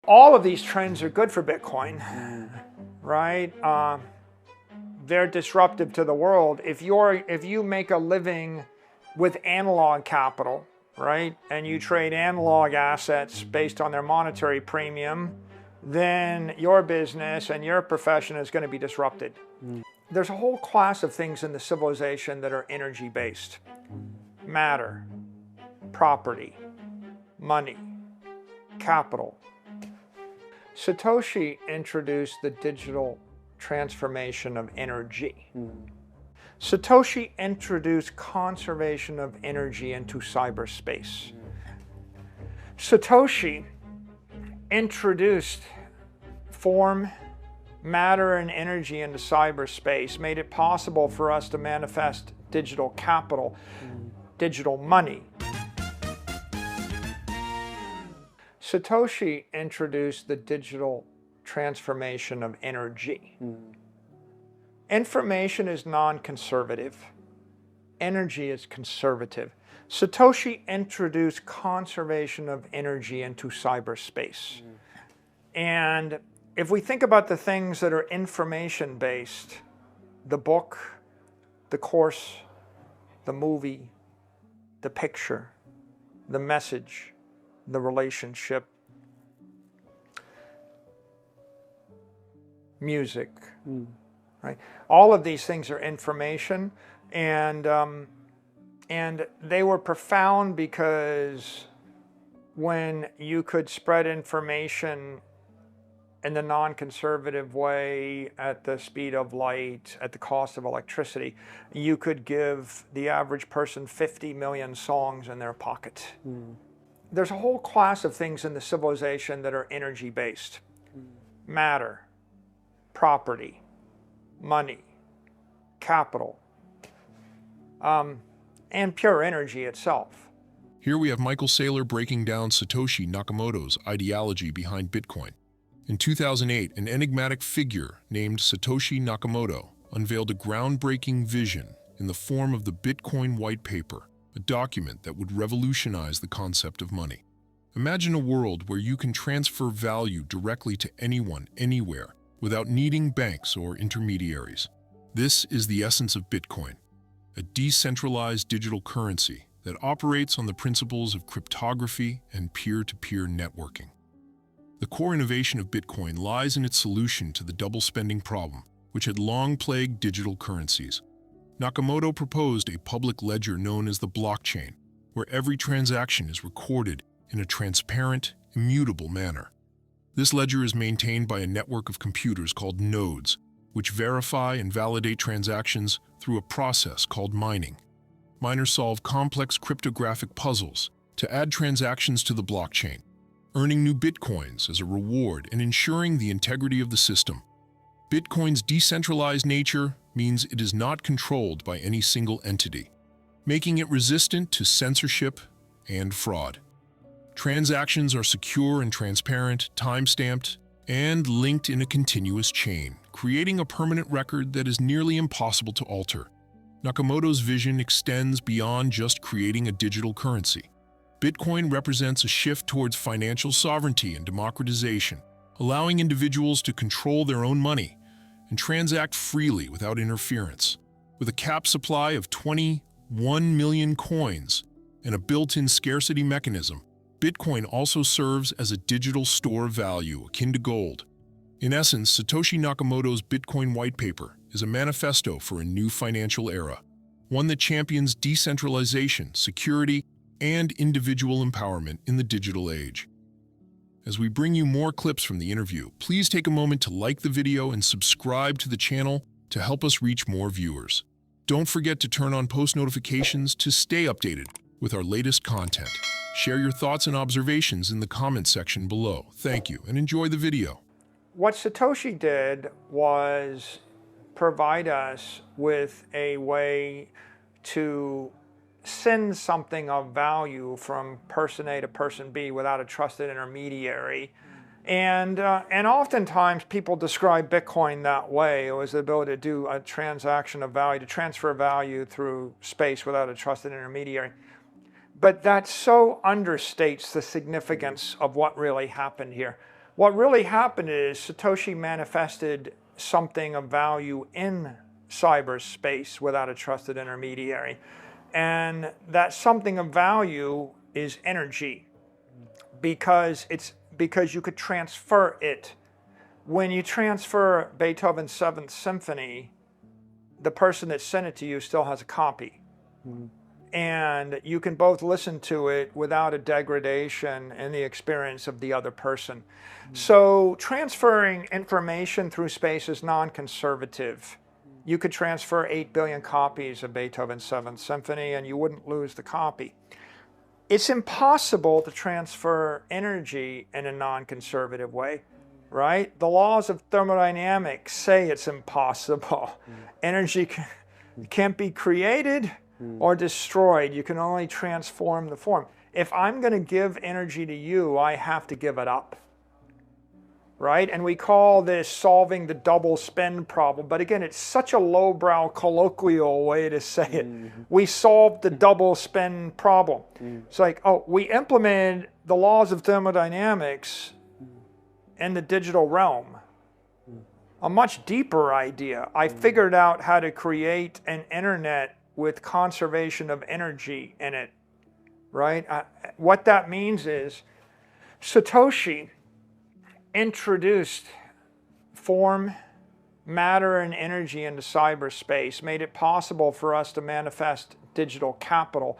All of these trends are good for Bitcoin, right? They're disruptive to the world. If you make a living with analog capital, right, and you trade analog assets based on their monetary premium, then your business and your profession is going to be disrupted. There's a whole class of things in the civilization that are energy-based. Matter, property, money, capital. Satoshi introduced the digital transformation of energy. Satoshi introduced conservation of energy into cyberspace. Satoshi introduced form, matter, and energy into cyberspace, made it possible for us to manifest digital capital, digital money. Satoshi introduced the digital transformation of energy. Information is non-conservative. Energy is conservative. Satoshi introduced conservation of energy into cyberspace. And if we think about the things that are information-based, the book, the course, the movie, the picture, the message, the relationship, music, right? All of these things are information, and they were profound because when you could spread information in the non-conservative way at the speed of light, at the cost of electricity, you could give the average person 50 million songs in their pocket. There's a whole class of things in the civilization that are energy-based. Matter, property, money, capital, and pure energy itself. Here we have Michael Saylor breaking down Satoshi Nakamoto's ideology behind Bitcoin. In 2008, an enigmatic figure named Satoshi Nakamoto unveiled a groundbreaking vision in the form of the Bitcoin White Paper, a document that would revolutionize the concept of money. Imagine a world where you can transfer value directly to anyone, anywhere, without needing banks or intermediaries. This is the essence of Bitcoin, a decentralized digital currency that operates on the principles of cryptography and peer-to-peer networking. The core innovation of Bitcoin lies in its solution to the double spending problem, which had long plagued digital currencies. Nakamoto proposed a public ledger known as the blockchain, where every transaction is recorded in a transparent, immutable manner. This ledger is maintained by a network of computers called nodes, which verify and validate transactions through a process called mining. Miners solve complex cryptographic puzzles to add transactions to the blockchain, earning new bitcoins as a reward and ensuring the integrity of the system. Bitcoin's decentralized nature means it is not controlled by any single entity, making it resistant to censorship and fraud. Transactions are secure and transparent, time-stamped, and linked in a continuous chain, creating a permanent record that is nearly impossible to alter. Nakamoto's vision extends beyond just creating a digital currency. Bitcoin represents a shift towards financial sovereignty and democratization, allowing individuals to control their own money and transact freely without interference. With a capped supply of 21 million coins and a built-in scarcity mechanism, Bitcoin also serves as a digital store of value akin to gold. In essence, Satoshi Nakamoto's Bitcoin White Paper is a manifesto for a new financial era, one that champions decentralization, security, and individual empowerment in the digital age. As we bring you more clips from the interview, please take a moment to like the video and subscribe to the channel to help us reach more viewers. Don't forget to turn on post notifications to stay updated with our latest content. Share your thoughts and observations in the comment section below. Thank you, and enjoy the video. What Satoshi did was provide us with a way to send something of value from person A to person B without a trusted intermediary. And oftentimes people describe Bitcoin that way. It was the ability to do a transaction of value, to transfer value through space without a trusted intermediary. But that so understates the significance of what really happened here. What really happened is Satoshi manifested something of value in cyberspace without a trusted intermediary. And that something of value is energy, because you could transfer it. When you transfer Beethoven's Seventh Symphony, the person that sent it to you still has a copy. And you can both listen to it without a degradation in the experience of the other person. So transferring information through space is non-conservative. You could transfer 8 billion copies of Beethoven's Seventh Symphony and you wouldn't lose the copy. It's impossible to transfer energy in a non-conservative way, right? The laws of thermodynamics say it's impossible. Energy can't be created or destroyed. You can only transform the form. If I'm going to give energy to you, I have to give it up, right? And we call this solving the double spend problem. But again, it's such a lowbrow colloquial way to say it. We solved the double spend problem. It's like, oh, we implemented the laws of thermodynamics in the digital realm. A much deeper idea. I figured out how to create an internet with conservation of energy in it, right? What that means is Satoshi introduced form, matter, and energy into cyberspace, made it possible for us to manifest digital capital,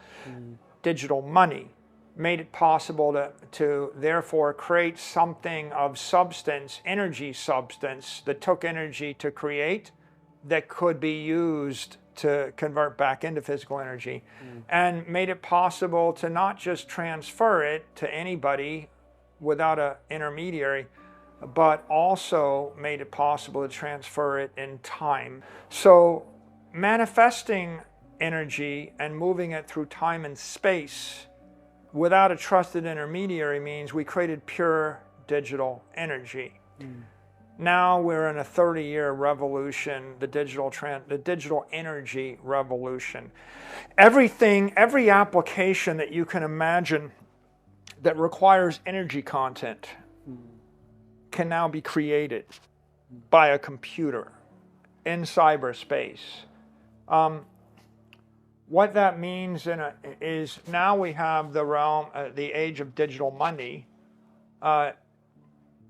digital money, made it possible to therefore create something of substance, energy substance, that took energy to create, that could be used to convert back into physical energy, and made it possible to not just transfer it to anybody without an intermediary, but also made it possible to transfer it in time. So manifesting energy and moving it through time and space without a trusted intermediary means we created pure digital energy. Now we're in a 30-year revolution, the digital energy revolution. Every application that you can imagine that requires energy content can now be created by a computer in cyberspace. What that means is now we have the realm, the age of digital money.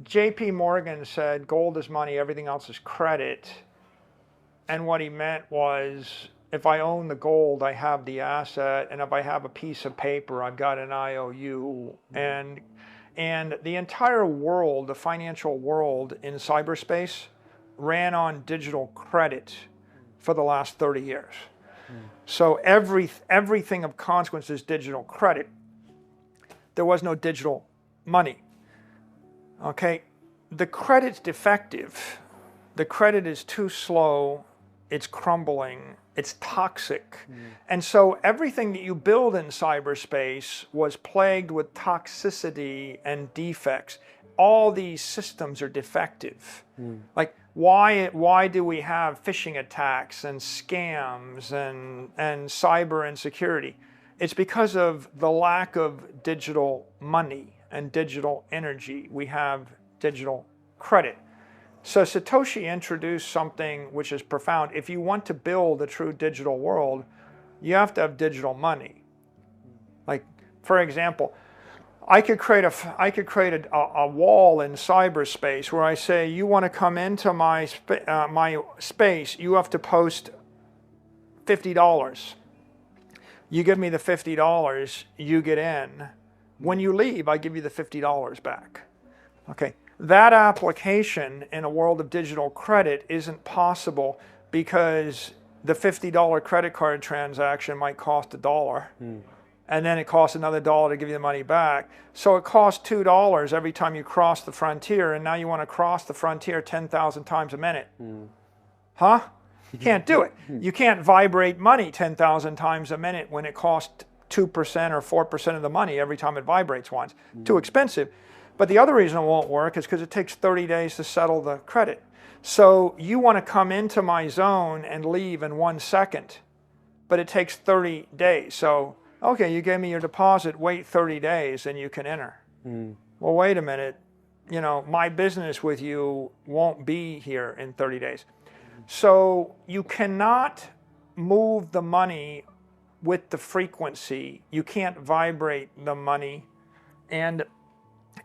J.P. Morgan said gold is money, everything else is credit. And what he meant was, if I own the gold, I have the asset, and if I have a piece of paper, I've got an IOU. And the entire world, the financial world in cyberspace, ran on digital credit for the last 30 years. So everything of consequence is digital credit. There was no digital money. Okay, the credit's defective. The credit is too slow, it's crumbling, it's toxic. And so everything that you build in cyberspace was plagued with toxicity and defects. All these systems are defective. Like, why do we have phishing attacks and scams and cyber insecurity? It's because of the lack of digital money and digital energy. We have digital credit. So Satoshi introduced something which is profound. If you want to build a true digital world, you have to have digital money. Like, for example, I could create a wall in cyberspace where I say, you want to come into my space, you have to post $50. You give me the $50, you get in. When you leave, I give you the $50 back. Okay, that application in a world of digital credit isn't possible because the $50 credit card transaction might cost $1. And then it costs another $1 to give you the money back. So it costs $2 every time you cross the frontier, and now you want to cross the frontier 10,000 times a minute. Huh? You can't do it. You can't vibrate money 10,000 times a minute when it costs 2% or 4% of the money every time it vibrates once. Too expensive. But the other reason it won't work is because it takes 30 days to settle the credit. So you want to come into my zone and leave in 1 second, but it takes 30 days. So, okay, you gave me your deposit, wait 30 days and you can enter. Well, wait a minute. my business with you won't be here in 30 days. So you cannot move the money with the frequency. You can't vibrate the money, and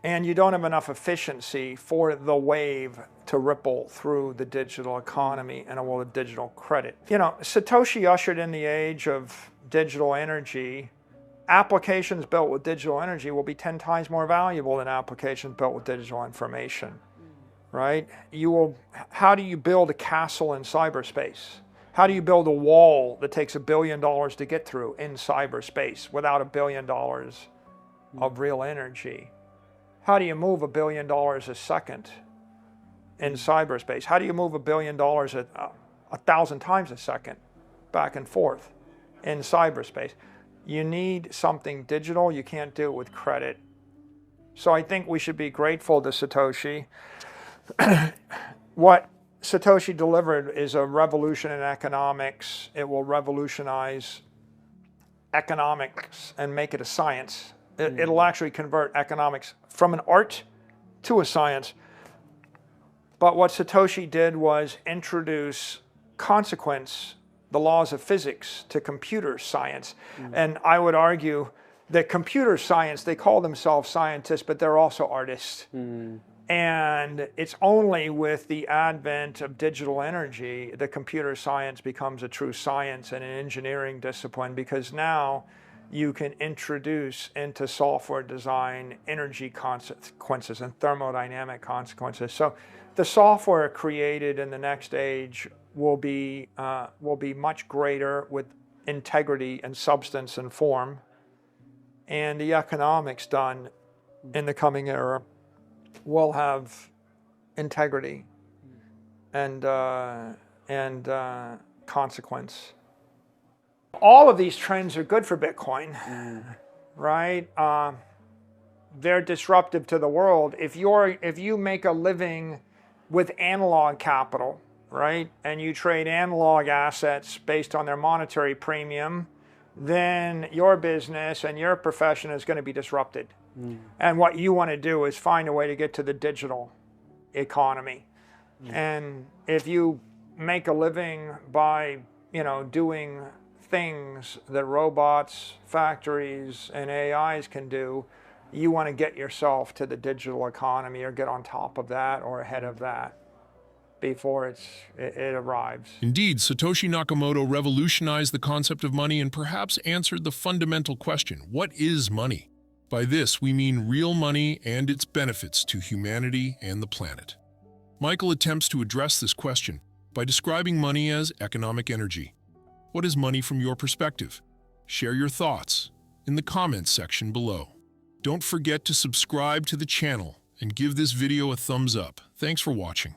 you don't have enough efficiency for the wave to ripple through the digital economy and a world of digital credit. Satoshi ushered in the age of digital energy. Applications built with digital energy will be 10 times more valuable than applications built with digital information, right? How do you build a castle in cyberspace? How do you build a wall that takes $1 billion to get through in cyberspace without $1 billion of real energy? How do you move $1 billion a second in cyberspace? How do you move $1 billion 1,000 times a second back and forth in cyberspace? You need something digital. You can't do it with credit. So I think we should be grateful to Satoshi. What Satoshi delivered is a revolution in economics. It will revolutionize economics and make it a science. It'll actually convert economics from an art to a science. But what Satoshi did was introduce consequence, the laws of physics, to computer science. And I would argue that computer science, they call themselves scientists, but they're also artists. And it's only with the advent of digital energy that computer science becomes a true science and an engineering discipline, because now you can introduce into software design energy consequences and thermodynamic consequences. So the software created in the next age will be much greater with integrity and substance and form, and the economics done in the coming era will have integrity and consequence. All of these trends are good for Bitcoin, right? They're disruptive to the world. If you make a living with analog capital, right, and you trade analog assets based on their monetary premium, then your business and your profession is going to be disrupted. And what you want to do is find a way to get to the digital economy. And if you make a living by, doing things that robots, factories, and AIs can do, you want to get yourself to the digital economy or get on top of that or ahead of that before it arrives. Indeed, Satoshi Nakamoto revolutionized the concept of money and perhaps answered the fundamental question, what is money? By this, we mean real money and its benefits to humanity and the planet. Michael attempts to address this question by describing money as economic energy. What is money from your perspective? Share your thoughts in the comments section below. Don't forget to subscribe to the channel and give this video a thumbs up. Thanks for watching.